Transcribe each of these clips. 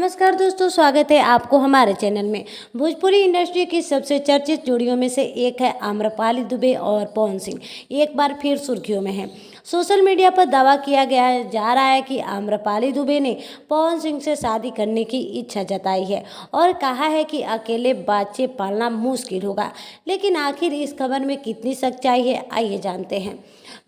नमस्कार दोस्तों, स्वागत है आपको हमारे चैनल में। भोजपुरी इंडस्ट्री की सबसे चर्चित जोड़ियों में से एक है आम्रपाली दुबे और पवन सिंह। एक बार फिर सुर्खियों में है। सोशल मीडिया पर दावा किया जा रहा है कि आम्रपाली दुबे ने पवन सिंह से शादी करने की इच्छा जताई है और कहा है कि अकेले बच्चे पालना मुश्किल होगा। लेकिन आखिर इस खबर में कितनी सच्चाई है, आइए जानते हैं।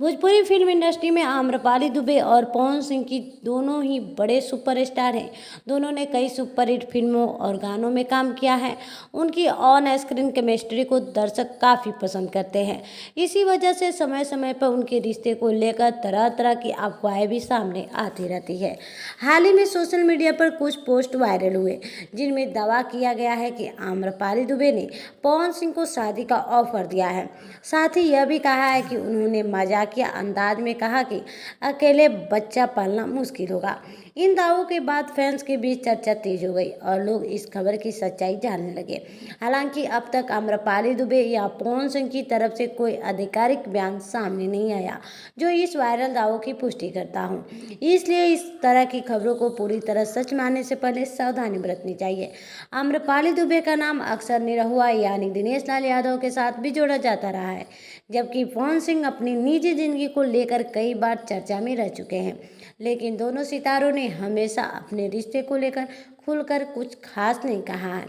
भोजपुरी फिल्म इंडस्ट्री में आम्रपाली दुबे और पवन सिंह की दोनों ही बड़े सुपरस्टार हैं। दोनों ने कई सुपरहिट फिल्मों और गानों में काम किया है। उनकी ऑन स्क्रीन केमिस्ट्री को दर्शक काफ़ी पसंद करते हैं। इसी वजह से समय समय पर उनके रिश्ते को लेकर तरह तरह की अफवाहें भी सामने आती रहती है। हाल ही में सोशल मीडिया पर कुछ पोस्ट वायरल हुए जिनमें दावा किया गया है कि आम्रपाली दुबे ने पवन सिंह को शादी का ऑफर दिया है। साथ ही यह भी कहा है कि उन्होंने मजाकिया अंदाज में कहा कि अकेले बच्चा पालना मुश्किल होगा। इन दावों के बाद फैंस के बीच चर्चा तेज हो गई और लोग इस खबर की सच्चाई जानने लगे। हालांकि अब तक आम्रपाली दुबे या पवन सिंह की तरफ से कोई आधिकारिक बयान सामने नहीं आया जो इस वायरल दावों की पुष्टि करता हूं। इसलिए इस तरह की खबरों को पूरी तरह सच मानने से पहले सावधानी बरतनी चाहिए। आम्रपाली दुबे का नाम अक्सर निरहुआ यानी दिनेश लाल यादव के साथ भी जोड़ा जाता रहा है, जबकि पवन सिंह अपनी निजी जिंदगी को लेकर कई बार चर्चा में रह चुके हैं। लेकिन दोनों सितारों ने हमेशा अपने रिश्ते को लेकर खुलकर कुछ खास नहीं कहा है।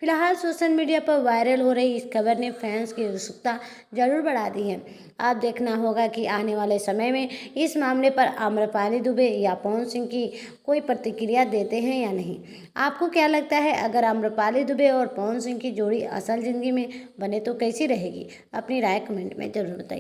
फिलहाल सोशल मीडिया पर वायरल हो रही इस खबर ने फैंस की उत्सुकता जरूर बढ़ा दी है। अब देखना होगा कि आने वाले समय में इस मामले पर आम्रपाली दुबे या पवन सिंह की कोई प्रतिक्रिया देते हैं या नहीं। आपको क्या लगता है, अगर आम्रपाली दुबे और पवन सिंह की जोड़ी असल जिंदगी में बने तो कैसी रहेगी? अपनी राय कमेंट में जरूर बताइए।